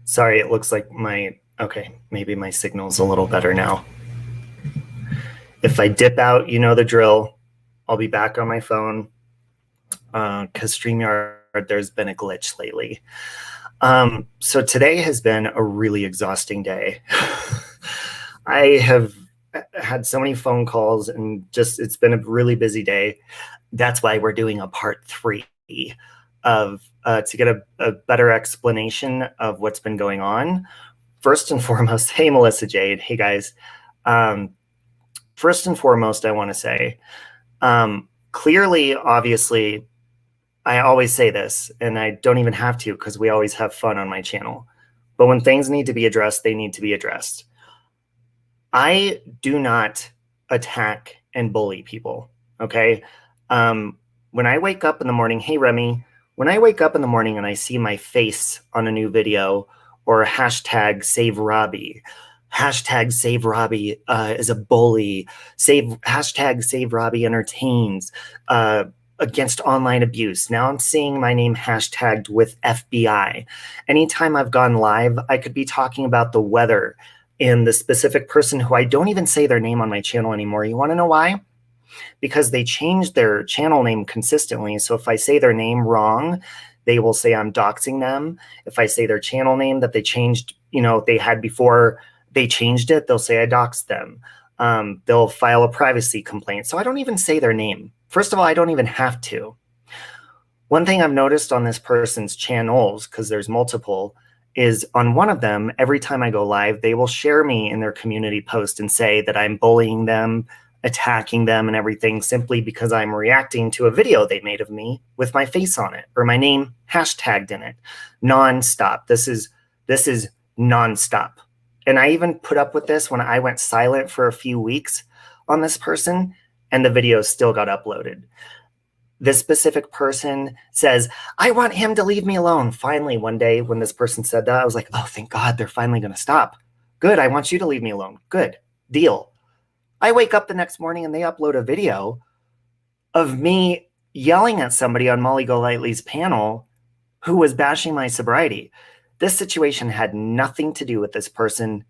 Sorry, it looks like okay, maybe my signal's a little better now. If I dip out, you know the drill. I'll be back on my phone because StreamYard, there's been a glitch lately. So today has been a really exhausting day. I have had so many phone calls and it's been a really busy day. That's why we're doing a part 3 of to get a better explanation of what's been going on. First and foremost, hey, Melissa Jade. Hey, guys. First and foremost, I want to say, clearly, obviously, I always say this, and I don't even have to because we always have fun on my channel. But when things need to be addressed, they need to be addressed. I do not attack and bully people, okay? When I wake up in the morning, hey, Remy, when I wake up in the morning and I see my face on a new video or hashtag save Robbie, hashtag save Robbie is a bully, hashtag save Robbie entertains, against online abuse. Now I'm seeing my name hashtagged with FBI. Anytime I've gone live, I could be talking about the weather and the specific person who I don't even say their name on my channel anymore. You want to know why? Because they changed their channel name consistently. So if I say their name wrong, they will say I'm doxing them. If I say their channel name that they changed, they had before they changed it, they'll say I doxed them. They'll file a privacy complaint. So I don't even say their name. First of all, I don't even have to. One thing I've noticed on this person's channels, because there's multiple, is on one of them, every time I go live, they will share me in their community post and say that I'm bullying them, attacking them and everything simply because I'm reacting to a video they made of me with my face on it or my name hashtagged in it. Nonstop. This is nonstop. And I even put up with this when I went silent for a few weeks on this person and the video still got uploaded. This specific person says, I want him to leave me alone. Finally, one day when this person said that, I was like, oh, thank God, they're finally going to stop. Good, I want you to leave me alone. Good, deal. I wake up the next morning and they upload a video of me yelling at somebody on Molly Golightly's panel who was bashing my sobriety. This situation had nothing to do with this person,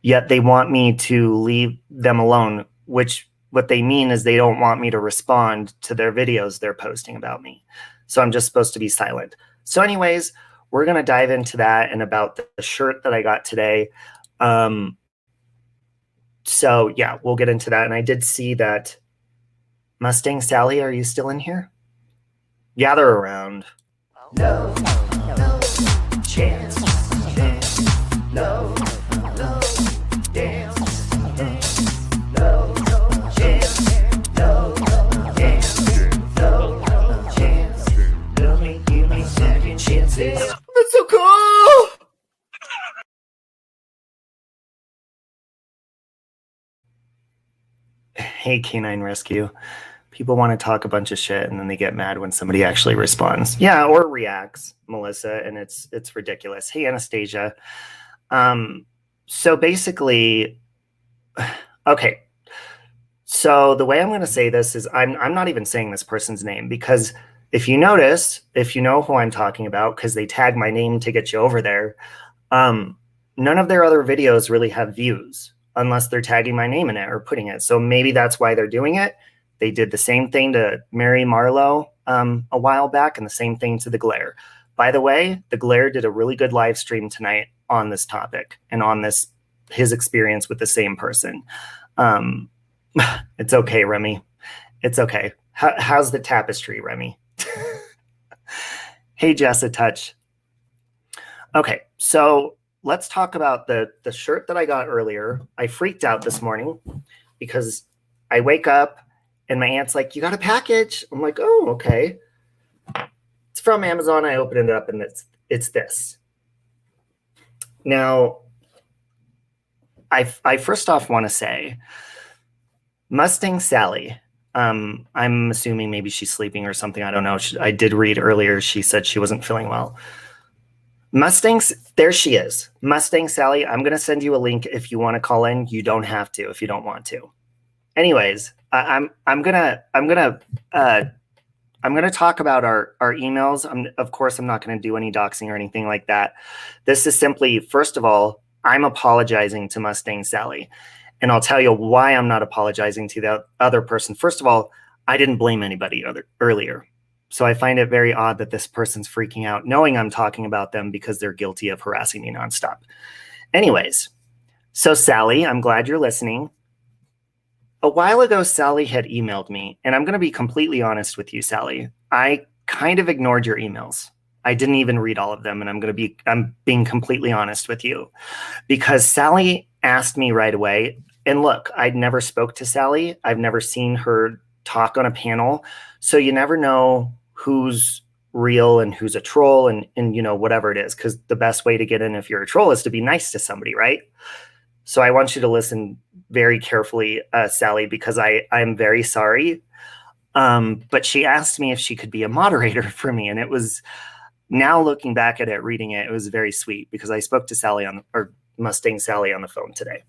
yet they want me to leave them alone, which what they mean is they don't want me to respond to their videos they're posting about me. So I'm just supposed to be silent. So anyways, we're going to dive into that and about the shirt that I got today. So yeah, we'll get into that. And I did see that Mustang Sally, are you still in here? Gather around. No, no chance. No, no dance. No chance. No dance. No chance. Only give me second chances. That's so cool. Hey, Canine Rescue. People want to talk a bunch of shit and then they get mad when somebody actually responds. Yeah, or reacts, Melissa, and it's ridiculous. Hey, Anastasia. So basically, okay. So the way I'm going to say this is I'm not even saying this person's name because if you notice, if you know who I'm talking about, because they tag my name to get you over there, none of their other videos really have views unless they're tagging my name in it or putting it. So maybe that's why they're doing it. They did the same thing to Mary Marlowe a while back and the same thing to The Glare. By the way, The Glare did a really good live stream tonight on this topic and on his experience with the same person. It's okay, Remy. It's okay. How's the tapestry, Remy? Hey, Jessa Touch. Okay, so let's talk about the shirt that I got earlier. I freaked out this morning because I wake up and my aunt's like, you got a package? I'm like, oh, okay. It's from Amazon. I opened it up and it's this. Now, I first off want to say, Mustang Sally, I'm assuming maybe she's sleeping or something. I don't know. I did read earlier. She said she wasn't feeling well. Mustangs, there she is. Mustang Sally, I'm going to send you a link if you want to call in. You don't have to if you don't want to. Anyways, I'm gonna I'm going to talk about our emails. Of course, I'm not going to do any doxing or anything like that. This is simply, first of all, I'm apologizing to Mustang Sally. And I'll tell you why I'm not apologizing to the other person. First of all, I didn't blame anybody earlier. So I find it very odd that this person's freaking out, knowing I'm talking about them because they're guilty of harassing me nonstop. Anyways, so Sally, I'm glad you're listening. A while ago, Sally had emailed me, and I'm going to be completely honest with you, Sally. I kind of ignored your emails. I didn't even read all of them, and I'm being completely honest with you, because Sally asked me right away. And look, I'd never spoke to Sally. I've never seen her talk on a panel, so you never know who's real and who's a troll, and you know, whatever it is, because the best way to get in if you're a troll is to be nice to somebody, right? So I want you to listen very carefully, Sally, because I'm very sorry. But she asked me if she could be a moderator for me. And it was, now looking back at it, reading it, it was very sweet because I spoke to Sally or Mustang Sally on the phone today.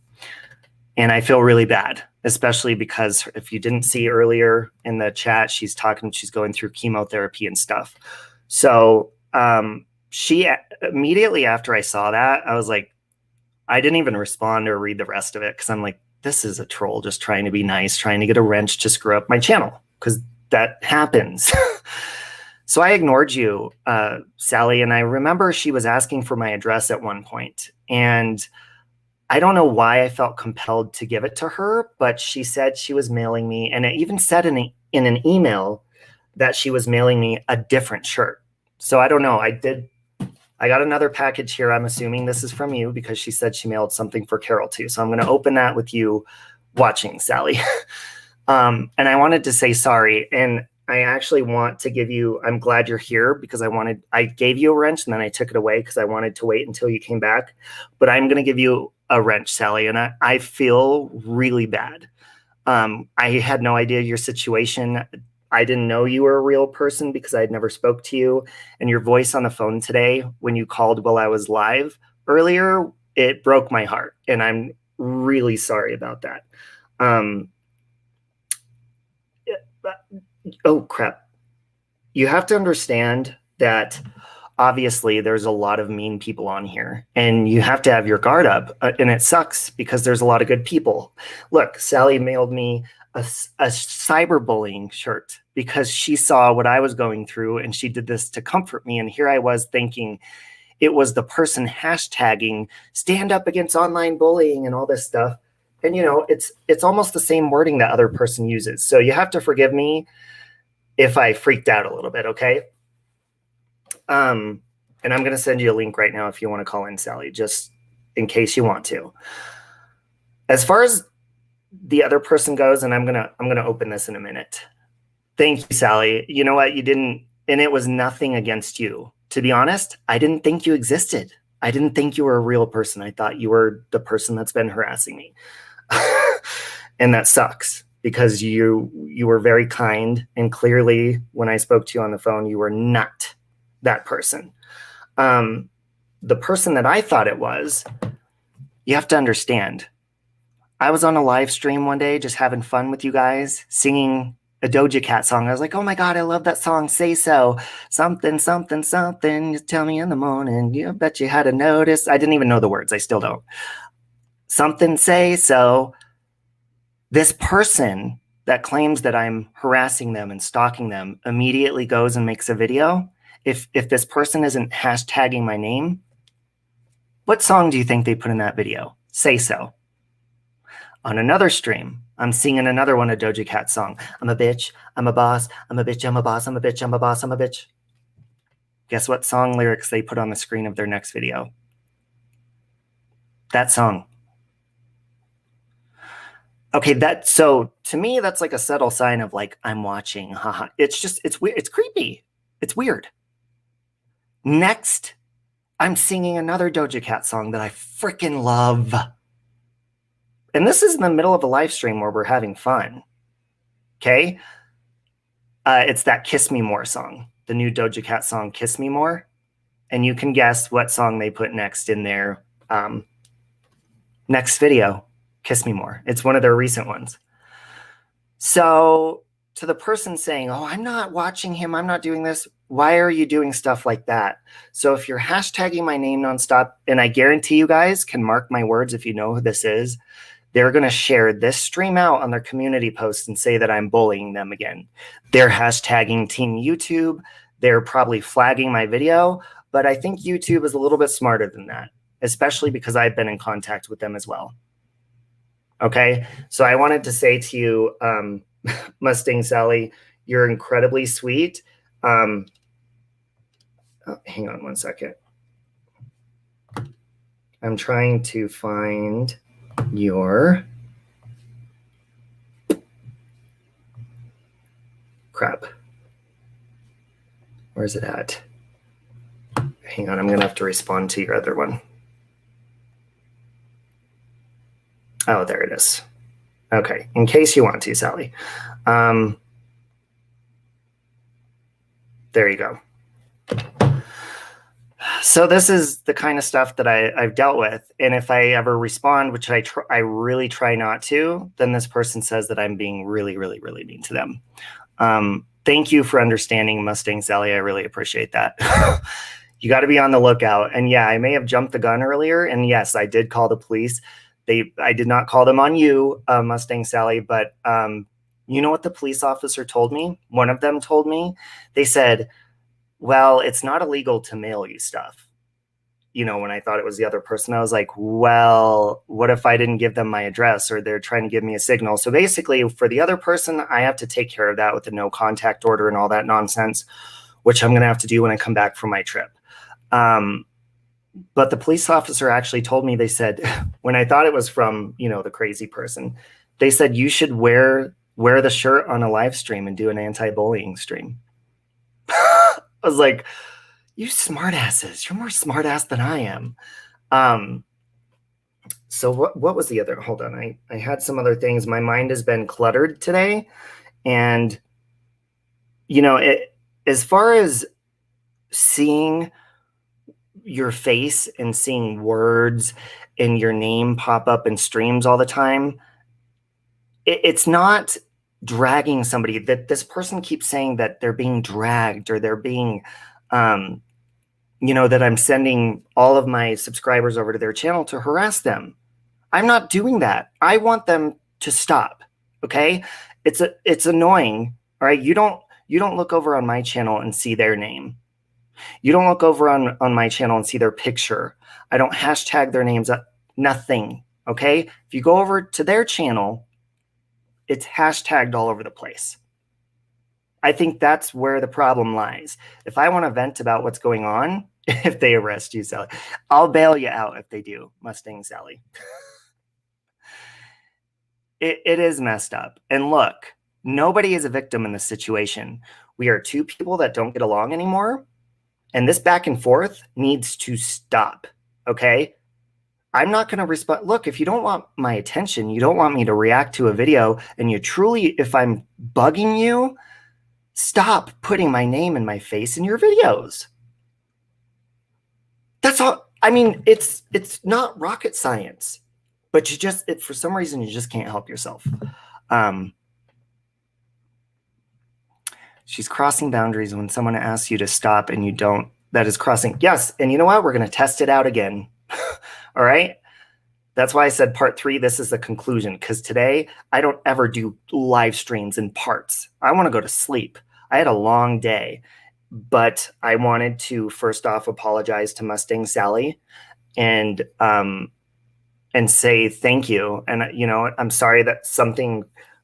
And I feel really bad, especially because if you didn't see earlier in the chat, she's going through chemotherapy and stuff. So she immediately after I saw that, I was like, I didn't even respond or read the rest of it because I'm like, this is a troll just trying to be nice, trying to get a wrench to screw up my channel, because that happens. So I ignored you, Sally, and I remember she was asking for my address at one point, and I don't know why I felt compelled to give it to her, but she said she was mailing me, and it even said in an email that she was mailing me a different shirt. So I don't know. I got another package here. I'm assuming this is from you because she said she mailed something for Carol too. So I'm going to open that with you watching, Sally. And I wanted to say sorry. And I actually want to give you, I'm glad you're here because I gave you a wrench and then I took it away because I wanted to wait until you came back. But I'm going to give you a wrench, Sally. And I feel really bad. I had no idea your situation. I didn't know you were a real person because I had never spoke to you. And your voice on the phone today, when you called while I was live earlier, it broke my heart. And I'm really sorry about that. Oh, crap. You have to understand that obviously there's a lot of mean people on here and you have to have your guard up. And it sucks because there's a lot of good people. Look, Sally mailed me a cyberbullying shirt because she saw what I was going through and she did this to comfort me. And here I was thinking it was the person hashtagging stand up against online bullying and all this stuff. And you know, it's almost the same wording that other person uses. So you have to forgive me if I freaked out a little bit, okay? And I'm going to send you a link right now if you want to call in, Sally, just in case you want to. As far as the other person goes, and I'm gonna open this in a minute. Thank you, Sally. You know what? You didn't, and it was nothing against you. To be honest, I didn't think you existed. I didn't think you were a real person. I thought you were the person that's been harassing me. And that sucks because you were very kind, and clearly when I spoke to you on the phone, you were not that person. The person that I thought it was, you have to understand, I was on a live stream one day just having fun with you guys, singing a Doja Cat song. I was like, oh my God, I love that song, Say So. Something, something, something, you tell me in the morning, you bet you had a notice. I didn't even know the words, I still don't. Something, say so. This person that claims that I'm harassing them and stalking them immediately goes and makes a video. If this person isn't hashtagging my name, what song do you think they put in that video? Say So. On another stream, I'm singing another one, a Doja Cat song. I'm a bitch, I'm a boss, I'm a bitch, I'm a boss, I'm a bitch, I'm a boss, I'm a bitch. Guess what song lyrics they put on the screen of their next video? That song. Okay, so to me, that's like a subtle sign of like, I'm watching, haha. It's weird, it's creepy, it's weird. Next, I'm singing another Doja Cat song that I freaking love. And this is in the middle of a live stream where we're having fun, okay? It's that Kiss Me More song, the new Doja Cat song, Kiss Me More. And you can guess what song they put next in their next video, Kiss Me More. It's one of their recent ones. So to the person saying, oh, I'm not watching him, I'm not doing this, why are you doing stuff like that? So if you're hashtagging my name nonstop, and I guarantee you guys can mark my words if you know who this is, they're going to share this stream out on their community posts and say that I'm bullying them again. They're hashtagging Team YouTube. They're probably flagging my video, but I think YouTube is a little bit smarter than that, especially because I've been in contact with them as well. Okay, so I wanted to say to you, Mustang Sally, you're incredibly sweet. Oh, hang on one second. I'm trying to find your crap. Where's it at? Hang on, I'm gonna have to respond to your other one. Oh, there it is. Okay, in case you want to, Sally. There you go. So this is the kind of stuff that I've dealt with. And if I ever respond, which I really try not to, then this person says that I'm being really, really, really mean to them. Thank you for understanding, Mustang Sally. I really appreciate that. You got to be on the lookout. And yeah, I may have jumped the gun earlier. And yes, I did call the police. I did not call them on you, Mustang Sally, but you know what the police officer told me? One of them told me, they said, well, it's not illegal to mail you stuff. You know, when I thought it was the other person, I was like, well, what if I didn't give them my address or they're trying to give me a signal? So basically for the other person, I have to take care of that with the no contact order and all that nonsense, which I'm going to have to do when I come back from my trip. But the police officer actually told me, they said, when I thought it was from, you know, the crazy person, they said, you should wear the shirt on a live stream and do an anti-bullying stream. I was like, you smartasses, you're more smartass than I am. So what was the other, hold on, I had some other things. My mind has been cluttered today. And, you know, as far as seeing your face and seeing words and your name pop up in streams all the time, it's not dragging somebody. That this person keeps saying that they're being dragged or they're being, you know, that I'm sending all of my subscribers over to their channel to harass them. I'm not doing that. I want them to stop. Okay, it's annoying. All right, you don't look over on my channel and see their name. You don't look over on my channel and see their picture. I don't hashtag their names, nothing, okay? If you go over to their channel, it's hashtagged all over the place. I think that's where the problem lies. If I want to vent about what's going on, if they arrest you, Sally, I'll bail you out if they do, Mustang Sally. It is messed up. And look, nobody is a victim in this situation. We are two people that don't get along anymore. And this back and forth needs to stop, okay? I'm not going to respond. Look, if you don't want my attention, you don't want me to react to a video, and you truly, if I'm bugging you, stop putting my name and my face in your videos. That's all. I mean, it's not rocket science, but you just, for some reason, you just can't help yourself. She's crossing boundaries when someone asks you to stop and you don't. That is crossing. Yes. And you know what? We're going to test it out again. All right. That's why I said part 3. This is the conclusion, because today I don't ever do live streams in parts. I want to go to sleep. I had a long day, but I wanted to first off apologize to Mustang Sally and say thank you. And, you know, I'm sorry that something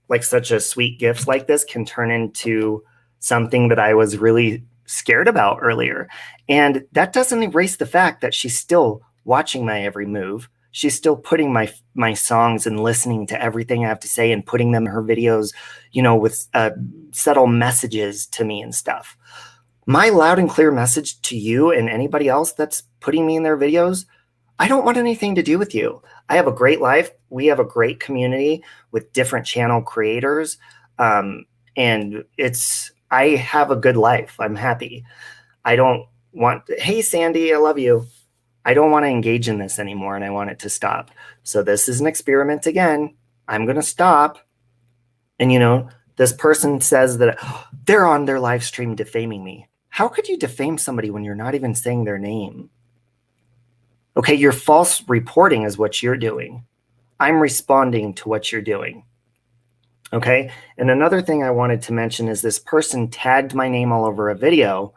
like such a sweet gift like this can turn into something that I was really scared about earlier. And that doesn't erase the fact that she's still watching my every move. She's still putting my songs and listening to everything I have to say and putting them in her videos, you know, with subtle messages to me and stuff. My loud and clear message to you and anybody else that's putting me in their videos, I don't want anything to do with you. I have a great life. We have a great community with different channel creators. And I have a good life. I'm happy. I don't want, hey, Sandy, I love you. I don't want to engage in this anymore, and I want it to stop. So this is an experiment again. I'm going to stop. And, you know, This person says that they're on their live stream defaming me. How could you defame somebody when you're not even saying their name? Okay, your false reporting is what you're doing. I'm responding to what you're doing. Okay, and another thing I wanted to mention is this person tagged my name all over a video,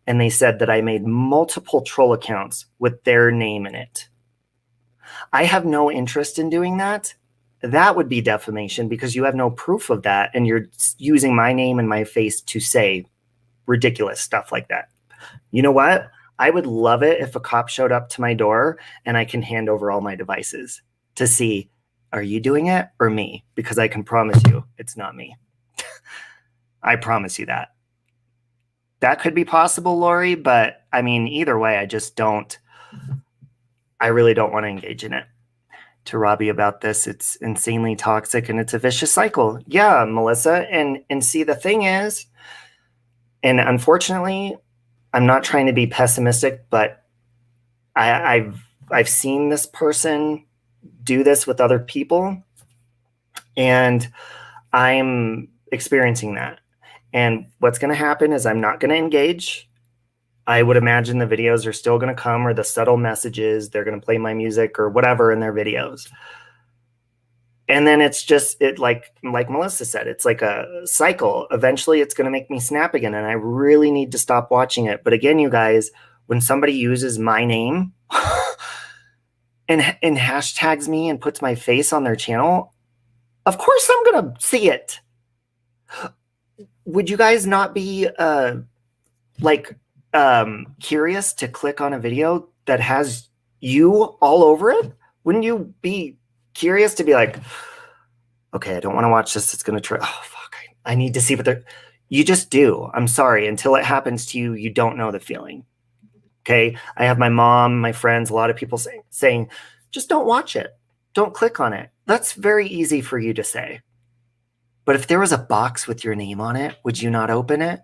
and they said that I made multiple troll accounts with their name in it. I have no interest in doing that. That would be defamation because you have no proof of that, and you're using my name and my face to say ridiculous stuff like that. You know what? I would love it if a cop showed up to my door and I can hand over all my devices to see, are you doing it or me? Because I can promise you it's not me. I promise you that. That could be possible, Lori, but I mean, either way, I really don't want to engage in it. To Robbie about this, it's insanely toxic and it's a vicious cycle. Yeah, Melissa, and see, the thing is, and unfortunately, I'm not trying to be pessimistic, but I've seen this person do this with other people, and I'm experiencing that. And what's going to happen is I'm not going to engage. I would imagine the videos are still going to come, or the subtle messages, they're going to play my music or whatever in their videos. And then it's just, like Melissa said, it's like a cycle. Eventually it's going to make me snap again, and I really need to stop watching it. But again, you guys, when somebody uses my name and hashtags me and puts my face on their channel, of course I'm going to see it. Would you guys not be curious to click on a video that has you all over it? Wouldn't you be curious to be like, okay, I don't want to watch this. It's going to try. Oh, fuck. I need to see what they're. You just do. I'm sorry. Until it happens to you, you don't know the feeling. Okay. I have my mom, my friends, a lot of people saying, just don't watch it. Don't click on it. That's very easy for you to say. But if there was a box with your name on it, would you not open it?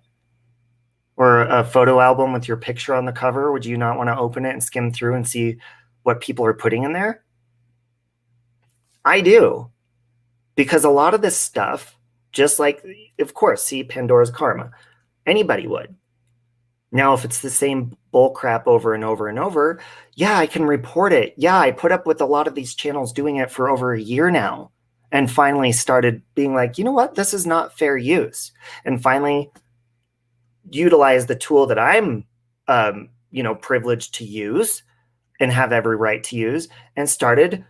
Or a photo album with your picture on the cover, would you not want to open it and skim through and see what people are putting in there? I do. Because a lot of this stuff, just like, of course, see Pandora's Karma. Anybody would. Now, if it's the same bull crap over and over and over, yeah, I can report it. Yeah, I put up with a lot of these channels doing it for over a year now, and finally started being like, you know what? This is not fair use. And finally utilize the tool that I'm, privileged to use and have every right to use, and started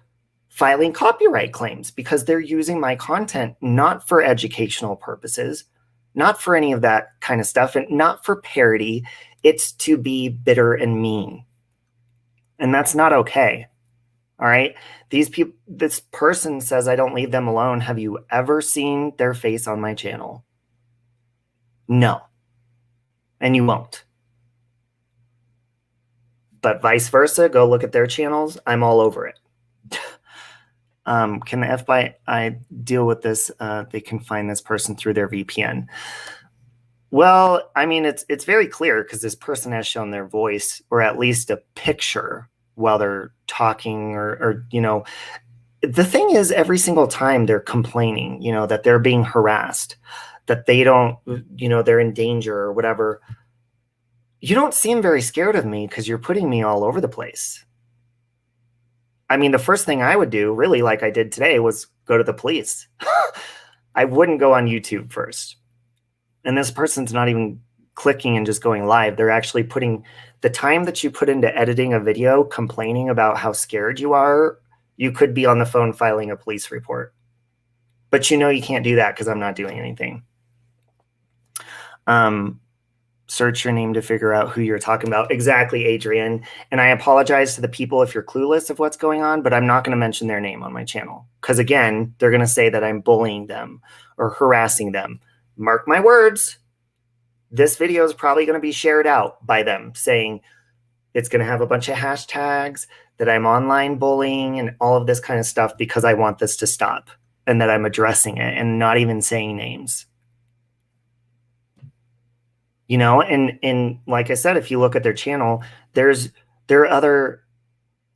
filing copyright claims because they're using my content not for educational purposes, not for any of that kind of stuff, and not for parody. It's to be bitter and mean. And that's not okay. All right. This person says I don't leave them alone. Have you ever seen their face on my channel? No. And you won't. But vice versa, go look at their channels. I'm all over it. Can the FBI deal with this? They can find this person through their VPN. Well, I mean, it's very clear because this person has shown their voice, or at least a picture, while they're talking, or the thing is, every single time they're complaining, that they're being harassed, that they don't, they're in danger or whatever. You don't seem very scared of me because you're putting me all over the place. I mean, the first thing I would do, really, like I did today, was go to the police. I wouldn't go on YouTube first. And this person's not even clicking and just going live. They're actually putting the time that you put into editing a video, complaining about how scared you are. You could be on the phone filing a police report. But you can't do that because I'm not doing anything. Search your name to figure out who you're talking about. Exactly, Adrian. And I apologize to the people if you're clueless of what's going on, but I'm not going to mention their name on my channel. Because again, they're going to say that I'm bullying them or harassing them. Mark my words. This video is probably going to be shared out by them, saying it's going to have a bunch of hashtags, that I'm online bullying and all of this kind of stuff, because I want this to stop, and that I'm addressing it and not even saying names. And like I said, if you look at their channel, their other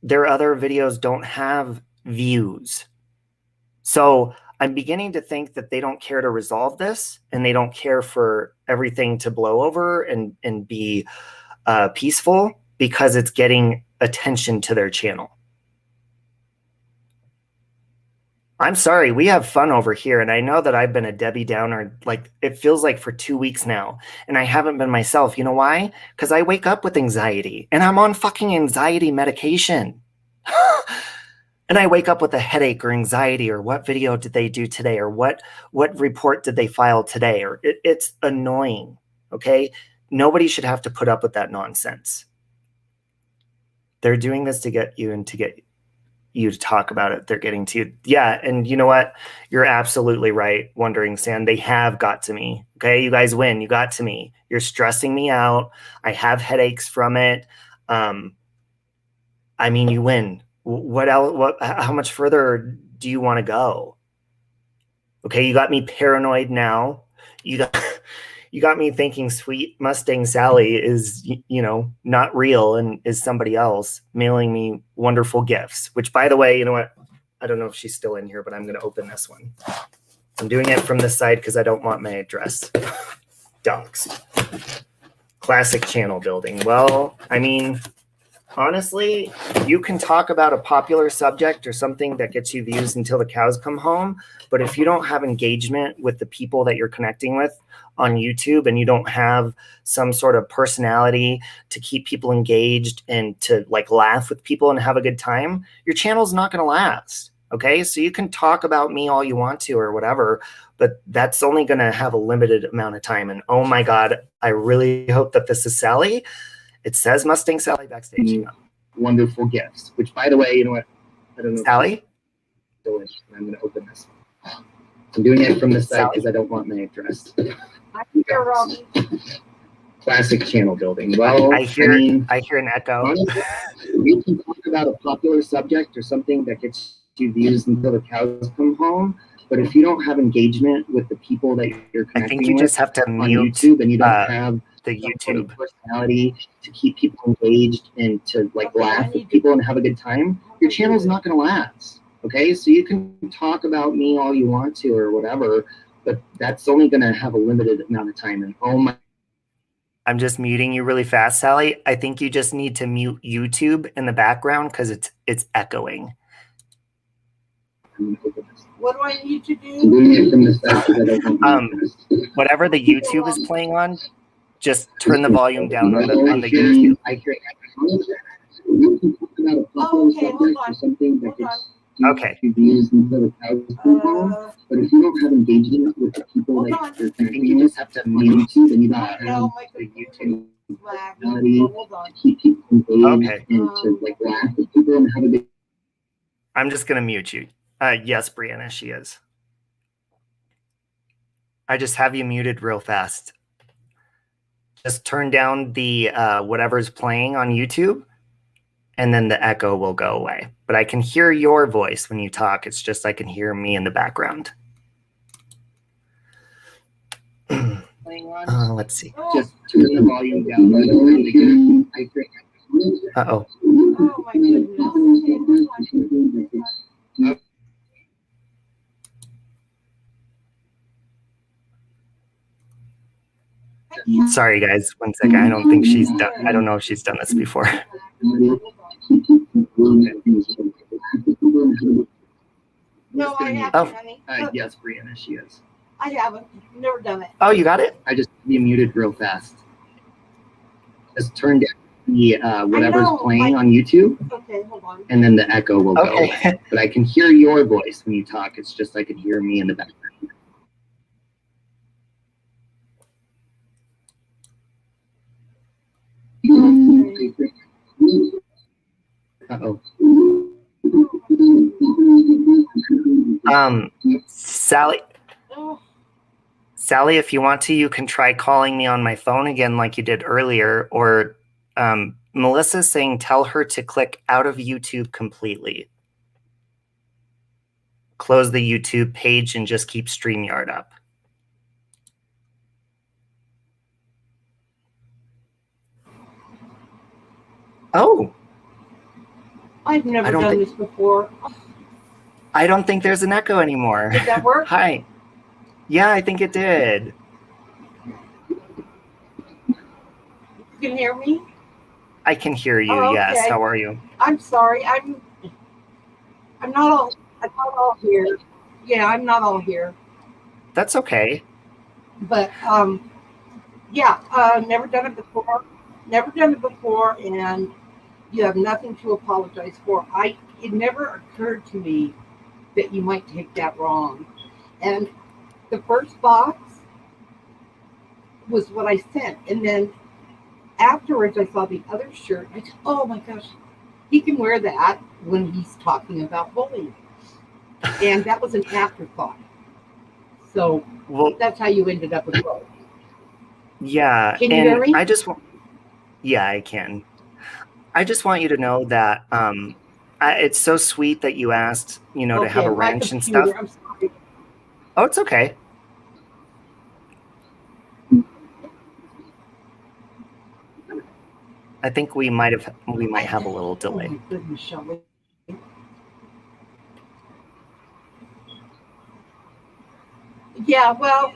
videos don't have views. So I'm beginning to think that they don't care to resolve this, and they don't care for everything to blow over and be peaceful because it's getting attention to their channel. I'm sorry, we have fun over here, and I know that I've been a Debbie Downer, like it feels like for 2 weeks now, and I haven't been myself. You know why? Because I wake up with anxiety, and I'm on fucking anxiety medication. And I wake up with a headache or anxiety, or what video did they do today, or what report did they file today, or it's annoying, okay? Nobody should have to put up with that nonsense. They're doing this to get you and to get you to talk about it. They're getting to you. Yeah, and you know what? You're absolutely right, Wondering Sand. They have got to me, okay? You guys win. You got to me. You're stressing me out. I have headaches from it. I mean, you win. What else? How much further do you want to go? Okay, you got me paranoid now. You got me thinking sweet Mustang Sally is, you know, not real and is somebody else mailing me wonderful gifts, which, by the way, you know what? I don't know if she's still in here, but I'm going to open this one. I'm doing it from this side because I don't want my address doxed. Classic channel building. Well, I mean, honestly, you can talk about a popular subject or something that gets you views until the cows come home. But if you don't have engagement with the people that you're connecting with on YouTube, and you don't have some sort of personality to keep people engaged and to like laugh with people and have a good time, your channel's not going to last. Okay, so you can talk about me all you want to or whatever, but that's only going to have a limited amount of time. And oh my God, I really hope that this is Sally. It says Mustang Sally backstage. Wonderful gifts, which, by the way, you know what? I don't know. Sally? I'm going to open this. I'm doing it from the side because I don't want my address. I'm here, Robbie. Classic channel building. Well, I hear an echo. Honestly, we can talk about a popular subject or something that gets you views until the cows come home. But if you don't have engagement with the people that you're connecting with, I think you just have to mute YouTube, and you don't have the YouTube personality to keep people engaged and to like laugh with people and have a good time, your channel's not going to last. Okay, so you can talk about me all you want to or whatever, but that's only going to have a limited amount of time. And oh my, I'm just muting you really fast, Sally. I think you just need to mute YouTube in the background because it's echoing. What do I need to do? Whatever the YouTube is playing on, just turn the volume down on the YouTube. Oh, okay, hold on. Okay. But if you don't have engagement with the people that you're connecting, you just have to mute YouTube, and you don't have the YouTube to keep people engaged and to like laugh with people and have a good. I'm just gonna mute you. Yes, Brianna, she is. I just have you muted real fast. Just turn down the whatever's playing on YouTube, and then the echo will go away. But I can hear your voice when you talk. It's just I can hear me in the background. Let's see. Just turn the volume down. Uh-oh. Oh my goodness. Sorry, guys. 1 second. I don't think she's done. I don't know if she's done this before. No, I haven't, honey. Yes, Brianna, she is. I haven't. Never done it. Oh, you got it? I just muted real fast. Just turn down the whatever's playing on YouTube. Okay, hold on. And then the echo will go away. But I can hear your voice when you talk. It's just I can hear me in the background. Uh-oh. Sally, if you want to, you can try calling me on my phone again like you did earlier, or Melissa's saying tell her to click out of YouTube completely. Close the YouTube page and just keep StreamYard up. Oh. I've never done this before. I don't think there's an echo anymore. Did that work? Hi. Yeah, I think it did. You can hear me? I can hear you, Oh, yes. okay. How are you? I'm sorry. I'm not all here. Yeah, I'm not all here. That's okay. But yeah, never done it before. Never done it before, and you have nothing to apologize for. It never occurred to me that you might take that wrong. And the first box was what I sent, and then afterwards I saw the other shirt. I said, "Oh my gosh, he can wear that when he's talking about bullying," and that was an afterthought. So Well, that's how you ended up with both. yeah. Can you hear me? Yeah, I can. I just want you to know that it's so sweet that you asked, to have a my wrench and computer, stuff. I'm sorry. Oh, it's okay. I think we might have a little delay. Oh my goodness, Shelly. Yeah, well,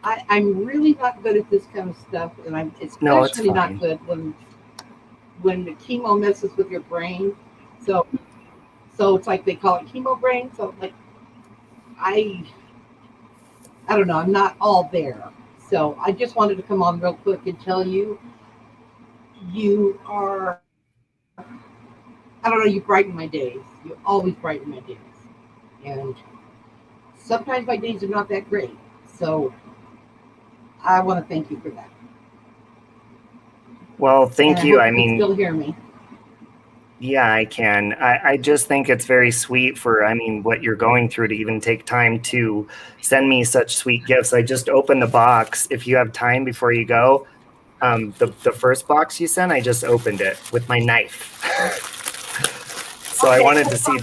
I'm really not good at this kind of stuff, and I'm No, it's especially not fine. good when the chemo messes with your brain. So it's like they call it chemo brain. So like I don't know, I'm not all there. So I just wanted to come on real quick and tell you are, I don't know, you brighten my days. You always brighten my days. And sometimes my days are not that great. So I want to thank you for that. Well, thank you. I mean, still hear me. Yeah, I can. I just think it's very sweet for, what you're going through to even take time to send me such sweet gifts. I just opened the box. If you have time before you go, the first box you sent, I just opened it with my knife. So okay, I wanted to see.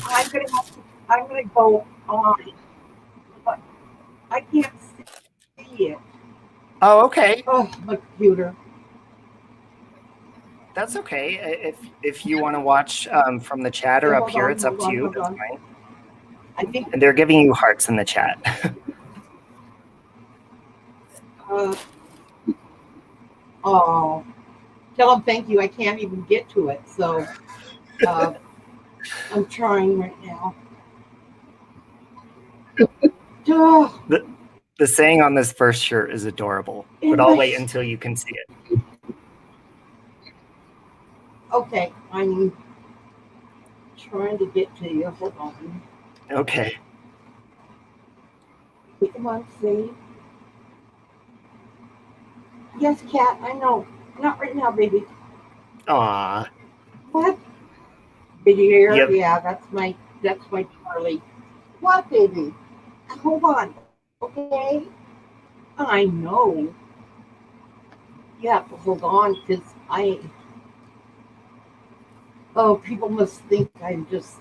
I'm gonna go on, but I can't see it. Oh, okay. Oh, my computer. That's okay. If you want to watch from the chat or up here, it's up to you. That's fine. And they're giving you hearts in the chat. Oh, tell them thank you. I can't even get to it, so I'm trying right now. The saying on this first shirt is adorable, but I'll wait until you can see it. Okay, I'm trying to get to you. Hold on. Okay. Come on, see. Yes, cat, I know. Not right now, baby. Aw. What? Did you hear? Yep. Yeah, that's my Charlie. What, baby? Hold on. Okay. I know. You have to hold on because people must think I'm just.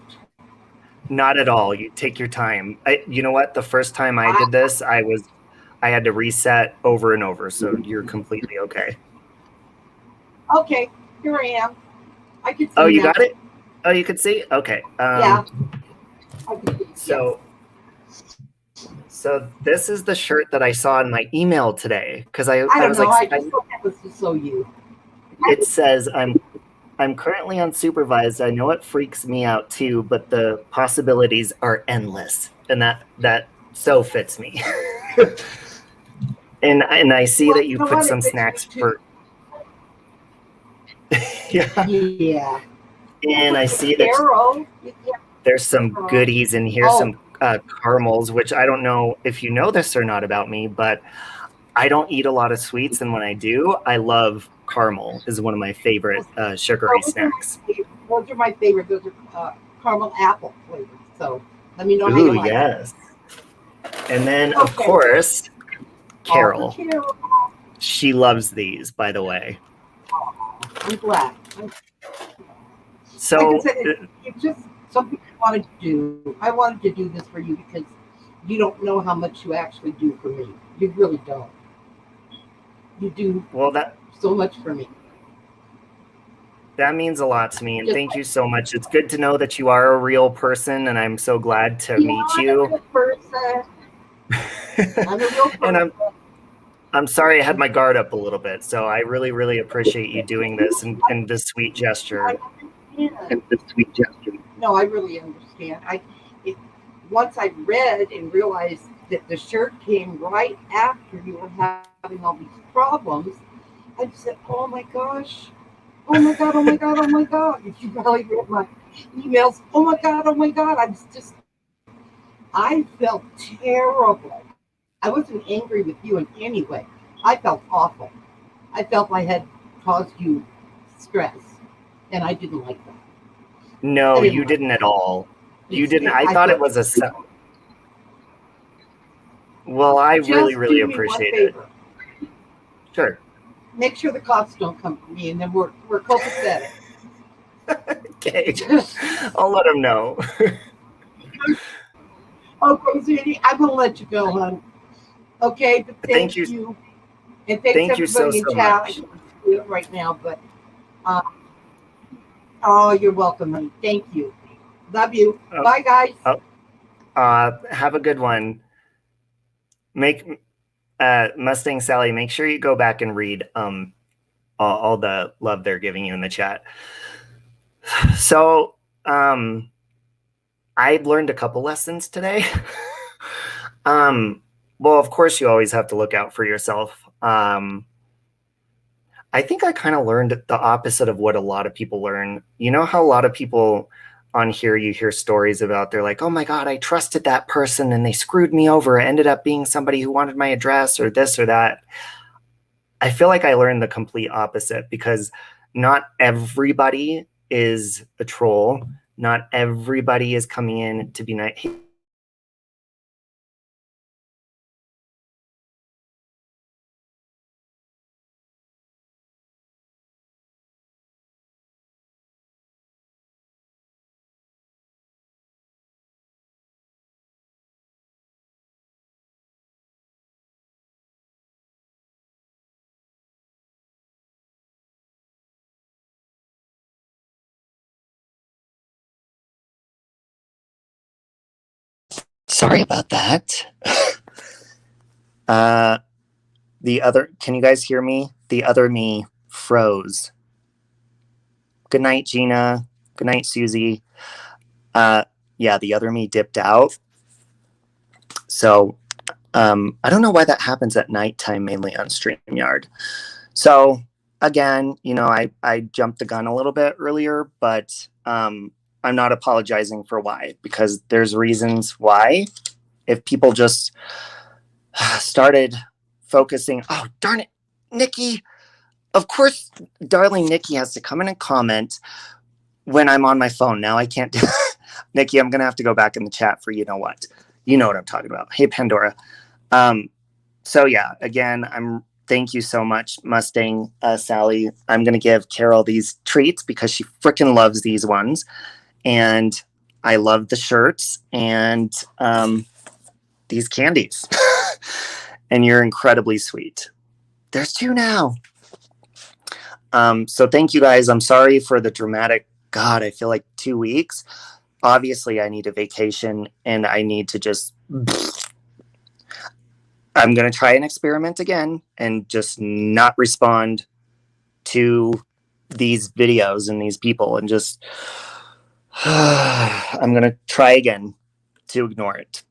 Not at all. You take your time. You know what? The first time I did this, I had to reset over and over. So you're completely okay. Okay, here I am. I can see. Oh, you got it? Oh, you could see? Okay. Yeah. So this is the shirt that I saw in my email today because I was know. like, I just thought that was so you. It says I'm currently unsupervised. I know it freaks me out too, but the possibilities are endless, and that so fits me. and I see that you put some snacks for. Yeah. And I see that there's some goodies in here, some caramels, which I don't know if you know this or not about me, but I don't eat a lot of sweets, and when I do, I love caramel. Is one of my favorite sugary snacks. Those are my favorite. Those are caramel apple flavored. So let me know how you like yes. And then, of course, Carol. She loves these, by the way. I'm glad. So like I said, it's just something I wanted to do. I wanted to do this for you because you don't know how much you actually do for me. You really don't. You do so much for me. That means a lot to me, and Just thank you so much. It's good to know that you are a real person, and I'm so glad to meet I'm a you. real person. I'm a real And person. I'm sorry I had my guard up a little bit, so I really, really appreciate you doing this and this sweet gesture. I understand. No, I really understand. Once I read and realized that the shirt came right after you were having all these problems, I said, "Oh my gosh, oh my god, oh my god, oh my god!" If you probably read my emails, "Oh my god, oh my god," I felt terrible. I wasn't angry with you in any way. I felt awful. I felt I had caused you stress, and I didn't like that. No, you didn't at all. You didn't. I thought it was a. Well, I really, really appreciate it. Sure. Make sure the cops don't come for me, and then we're copacetic. Okay. I'll let them know. Okay, sweetie, I'm gonna let you go, hon. Okay, but thank you. And thanks everybody in chat. I can't do it right now, but oh, you're welcome, honey. Thank you. Love you. Bye, guys. Have a good one. Mustang Sally, make sure you go back and read all the love they're giving you in the chat. So I learned a couple lessons today. Well, of course, you always have to look out for yourself. I think I kind of learned the opposite of what a lot of people learn. You know how a lot of people on here, you hear stories about, they're like, oh my God, I trusted that person and they screwed me over. It ended up being somebody who wanted my address or this or that. I feel like I learned the complete opposite, because not everybody is a troll. Not everybody is coming in to be nice. Sorry about that. Can you guys hear me? The other me froze. Good night, Gina. Good night, Susie. Yeah, the other me dipped out. So I don't know why that happens at nighttime, mainly on StreamYard. So again, I jumped the gun a little bit earlier, but I'm not apologizing for why, because there's reasons why. If people just started focusing, oh, darn it, Nikki. Of course, darling Nikki has to come in and comment when I'm on my phone. Now I can't do Nikki, I'm going to have to go back in the chat for you know what. You know what I'm talking about. Hey, Pandora. So yeah, again, thank you so much, Mustang Sally. I'm going to give Carol these treats because she freaking loves these ones. And I love the shirts and these candies. And you're incredibly sweet. There's 2 now. So thank you guys. I'm sorry for the dramatic, God, I feel like 2 weeks. Obviously, I need a vacation and I need to just, I'm going to try an experiment again and just not respond to these videos and these people and just, I'm going to try again to ignore it.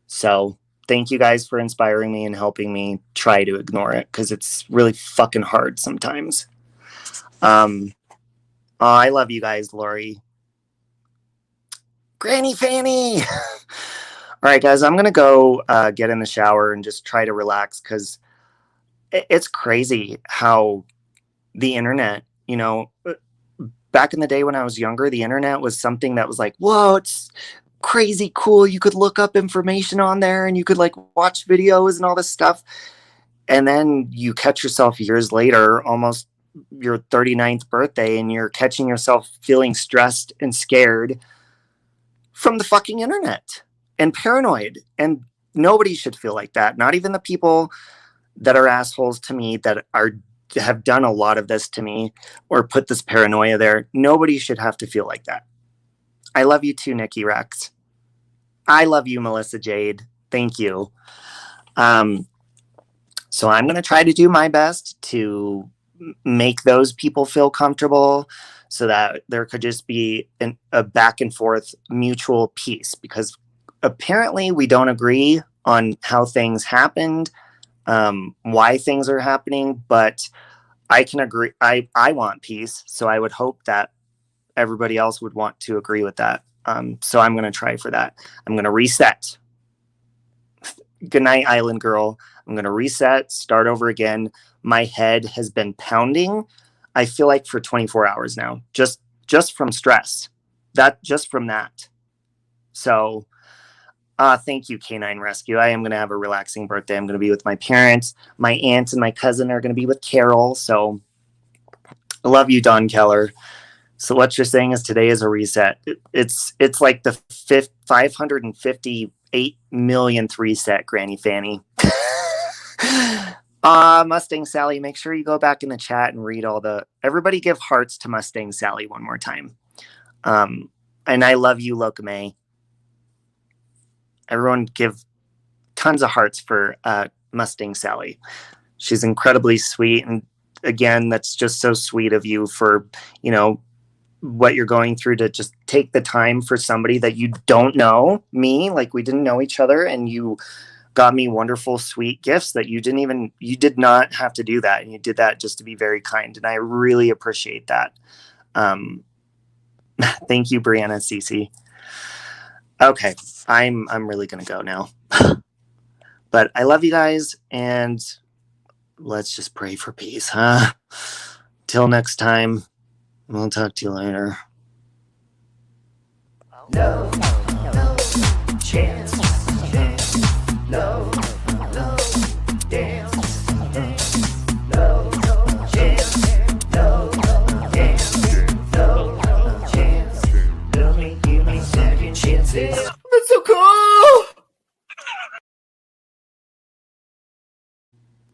So thank you guys for inspiring me and helping me try to ignore it, because it's really fucking hard sometimes. I love you guys, Lori. Granny Fanny. All right, guys, I'm going to go get in the shower and just try to relax, because it's crazy how the internet, back in the day when I was younger, the internet was something that was like, whoa, it's crazy cool. You could look up information on there and you could like watch videos and all this stuff. And then you catch yourself years later, almost your 39th birthday, and you're catching yourself feeling stressed and scared from the fucking internet and paranoid. And nobody should feel like that. Not even the people that are assholes to me, that are have done a lot of this to me or put this paranoia there. Nobody should have to feel like that. I love you too, Nikki Rex. I love you, Melissa Jade. Thank you. So I'm going to try to do my best to make those people feel comfortable so that there could just be a back and forth mutual peace, because apparently we don't agree on how things happened, why things are happening, but I can agree. I want peace. So I would hope that everybody else would want to agree with that. So I'm going to try for that. I'm going to reset. Good night, Island Girl. I'm going to reset, start over again. My head has been pounding, I feel like, for 24 hours now, just from stress. Just from that. So thank you, Canine Rescue. I am going to have a relaxing birthday. I'm going to be with my parents. My aunt and my cousin are going to be with Carol. So I love you, Don Keller. So what you're saying is today is a reset. It's like the 558 millionth reset, Granny Fanny. Mustang Sally, make sure you go back in the chat and read everybody give hearts to Mustang Sally one more time. And I love you, Lokame. Everyone give tons of hearts for Mustang Sally. She's incredibly sweet. And again, that's just so sweet of you for, what you're going through, to just take the time for somebody that you don't know, me, like we didn't know each other, and you got me wonderful, sweet gifts that you did not have to do that. And you did that just to be very kind. And I really appreciate that. Thank you, Brianna Cece. Okay. I'm really going to go now, but I love you guys, and let's just pray for peace, huh? Till next time. We'll talk to you later. No chance. No dance. No chance. No dance. No chance. Give me second chances.